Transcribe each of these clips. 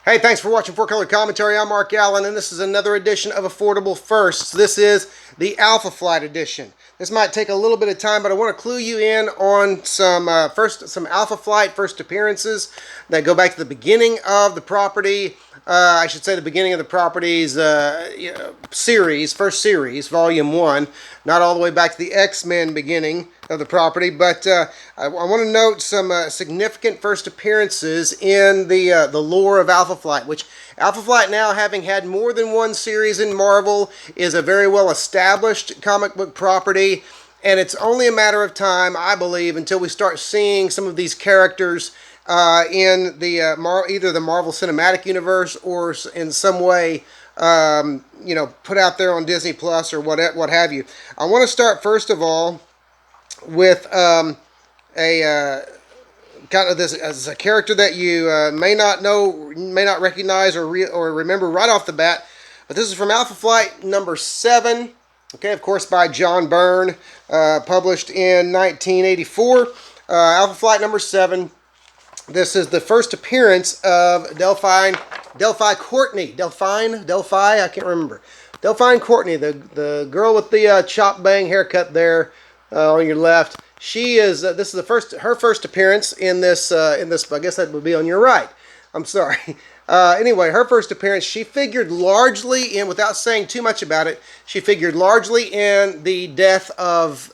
Hey, thanks for watching 4Color Commentary. I'm Mark Allen, and this is another edition of Affordable Firsts. This is the Alpha Flight edition. This might take a little bit of time, but I want to clue you in on some Alpha Flight first appearances that go back to the beginning of the property. I should say the beginning of the property's first series, Volume 1. Not all the way back to the X-Men beginning of the property, but I want to note some significant first appearances in the lore of Alpha Flight, which Alpha Flight, now having had more than one series in Marvel, is a very well established comic book property, and it's only a matter of time, I believe, until we start seeing some of these characters in the either the Marvel Cinematic Universe or in some way put out there on Disney Plus or what have you. I want to start first of all with kind of this as a character that you may not know, may not recognize or remember right off the bat. But this is from Alpha Flight number 7. Okay, of course, by John Byrne, published in 1984. Alpha Flight number 7. This is the first appearance of Delphine Courtney. Delphine, I can't remember. Delphine Courtney, the girl with the chop bang haircut there on your left. She is. This is her first appearance in this. I guess that would be on your right. I'm sorry. Anyway, her first appearance. She figured largely in, without saying too much about it. She figured largely in the death of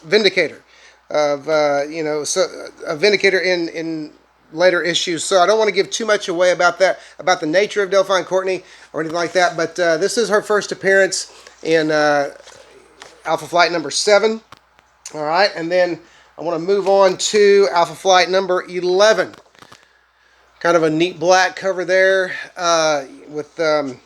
Vindicator. A Vindicator in later issues. So I don't want to give too much away about that, about the nature of Delphine Courtney or anything like that. But this is her first appearance in Alpha Flight number 7. All right, and then I want to move on to Alpha Flight number 11. Kind of a neat black cover there, with a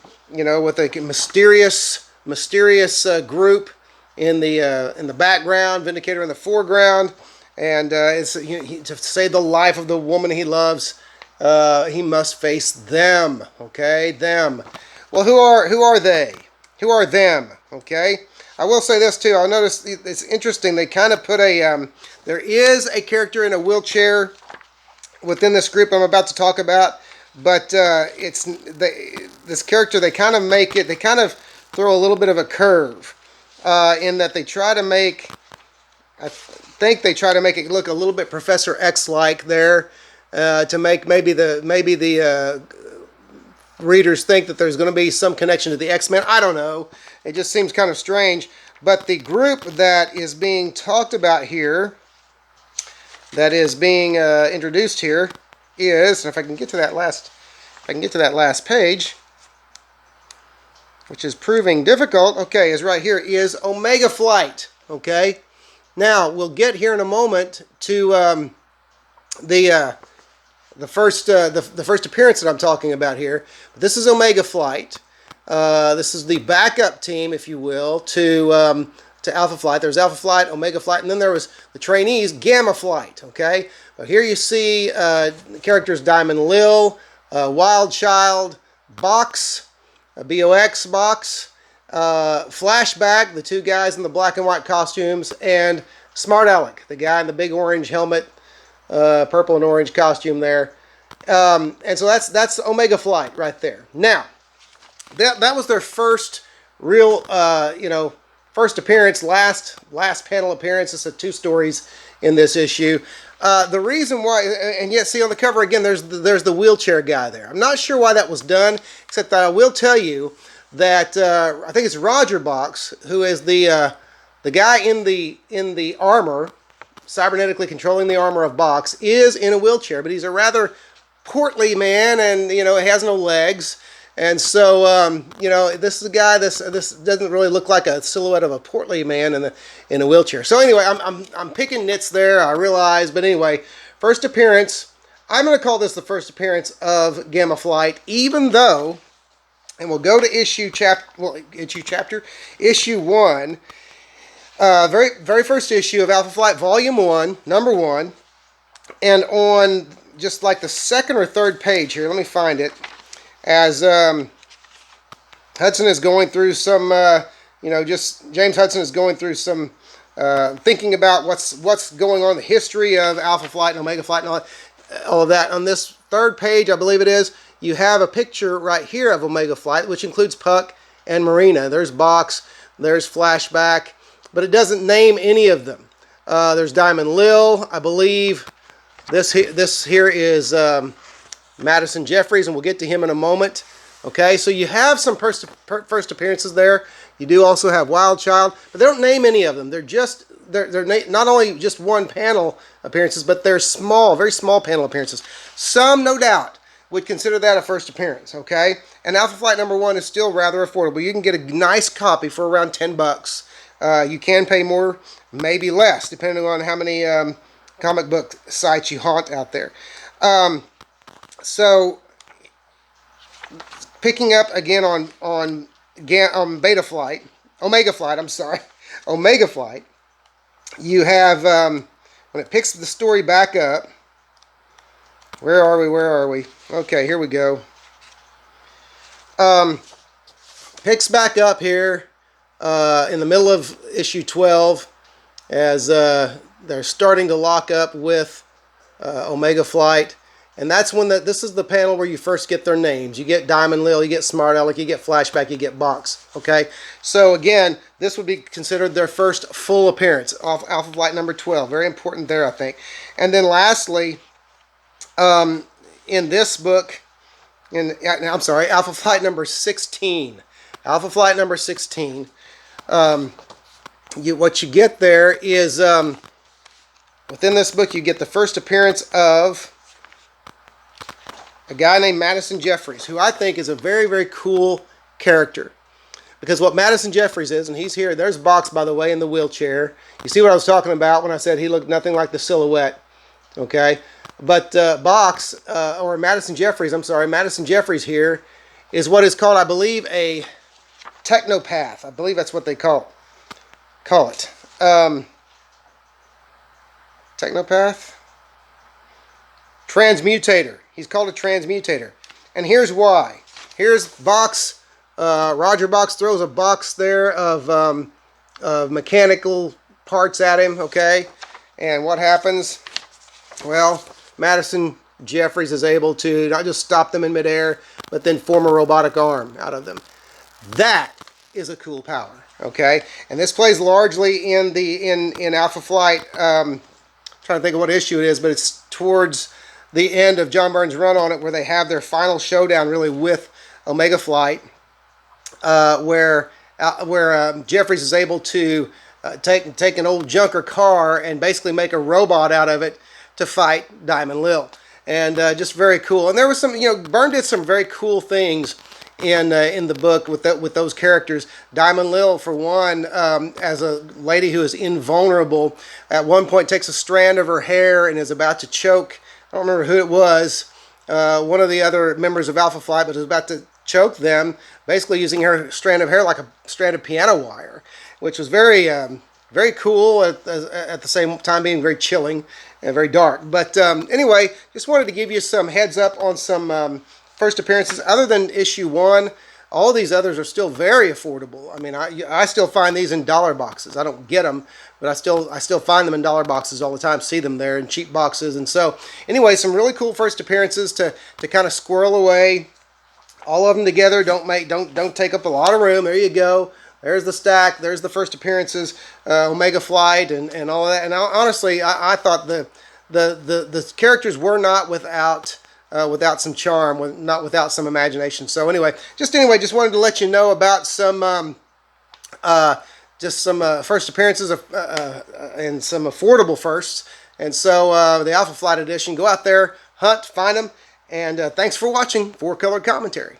mysterious group in the background, Vindicator in the foreground, and to save the life of the woman he loves, he must face them. Okay, them. Well, who are they? Who are them? Okay. I will say this too. I noticed it's interesting. They kind of put there is a character in a wheelchair within this group I'm about to talk about, but this character, they kind of throw a little bit of a curve. In that they try to make, I think they try to make it look a little bit Professor X-like there, to make maybe the readers think that there's going to be some connection to the X-Men. I don't know. It just seems kind of strange. But the group that is being talked about here, that is being introduced here, is, and if I can get to that last page, which is proving difficult, okay, is right here, is Omega Flight, okay? Now, we'll get here in a moment to the first appearance that I'm talking about here. This is Omega Flight. This is the backup team, if you will, to Alpha Flight. There's Alpha Flight, Omega Flight, and then there was the trainees, Gamma Flight, okay? But here you see the characters Diamond Lil, Wild Child, Box, BOX Box, Flashback, the two guys in the black and white costumes, and Smart Alec, the guy in the big orange helmet, purple and orange costume there. And so that's Omega Flight right there. Now, that was their first real, first appearance, last panel appearance. It's 2 stories in this issue. The reason why, and yet see on the cover again, there's the wheelchair guy there. I'm not sure why that was done, except that I will tell you that I think it's Roger Box, who is the guy in the armor, cybernetically controlling the armor of Box, is in a wheelchair, but he's a rather portly man, and he has no legs. And so, this is a guy. This doesn't really look like a silhouette of a portly man in a wheelchair. So anyway, I'm picking nits there, I realize. But anyway, first appearance. I'm going to call this the first appearance of Gamma Flight, even though, and we'll go to issue 1, very first issue of Alpha Flight, Volume 1, number 1, and on just like the second or third page here. Let me find it. As Hudson is going through some, James Hudson is going through some thinking about what's going on, the history of Alpha Flight and Omega Flight and all of that. On this third page, I believe it is, you have a picture right here of Omega Flight, which includes Puck and Marina. There's Box, there's Flashback, but it doesn't name any of them. There's Diamond Lil, I believe. This here is Madison Jeffries, and we'll get to him in a moment. Okay, so you have some first appearances there. You do also have Wild Child, but they don't name any of them. They're not only just one panel appearances, but they're small, very small panel appearances. Some, no doubt, would consider that a first appearance. Okay, and Alpha Flight #1 is still rather affordable. You can get a nice copy for around $10. You can pay more, maybe less, depending on how many comic book sites you haunt out there. So, picking up again on Beta Flight, Omega Flight, I'm sorry, Omega Flight, you have, when it picks the story back up, where are we? Okay, here we go. Picks back up here in the middle of issue 12 as they're starting to lock up with Omega Flight. And that's when this is the panel where you first get their names. You get Diamond Lil, you get Smart Aleck, you get Flashback, you get Box. Okay, so again, this would be considered their first full appearance off Alpha Flight #12. Very important there, I think. And then lastly, in this book, I'm sorry, Alpha Flight #16. Alpha Flight #16. What you get there is within this book, you get the first appearance of a guy named Madison Jeffries, who I think is a very, very cool character. Because what Madison Jeffries is, and he's here, there's Box, by the way, in the wheelchair. You see what I was talking about when I said he looked nothing like the silhouette. Okay? But Box, or Madison Jeffries, I'm sorry, Madison Jeffries here is what is called, I believe, a technopath. I believe that's what they call it. Technopath? Transmutator. He's called a transmutator. And here's why. Here's Box. Roger Box throws a box there of mechanical parts at him, okay? And what happens? Well, Madison Jeffries is able to not just stop them in midair, but then form a robotic arm out of them. That is a cool power, okay? And this plays largely in Alpha Flight. Trying to think of what issue it is, but it's towards the end of John Byrne's run on it, where they have their final showdown really with Omega Flight, where Jeffries is able to take an old junker car and basically make a robot out of it to fight Diamond Lil. And just very cool. And there was some, Byrne did some very cool things in the book with those characters. Diamond Lil, for one, as a lady who is invulnerable, at one point takes a strand of her hair and is about to choke. I don't remember who it was, one of the other members of Alpha Flight, but was about to choke them, basically using her strand of hair like a strand of piano wire, which was very, very cool at the same time being very chilling and very dark. But anyway, just wanted to give you some heads up on some first appearances. Other than issue 1, all these others are still very affordable. I mean, I still find these in dollar boxes. I don't get them, but I still find them in dollar boxes all the time. See them there in cheap boxes. And so, anyway, some really cool first appearances to kind of squirrel away. All of them together. Don't take up a lot of room. There you go. There's the stack. There's the first appearances, Omega Flight, and all of that. And honestly, I thought the characters were not without some charm, not without some imagination. So anyway, just wanted to let you know about some first appearances and some affordable firsts. And so the Alpha Flight edition, go out there, hunt, find them, and thanks for watching 4 Color Commentary.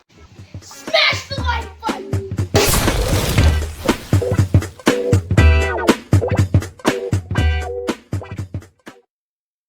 Smash the like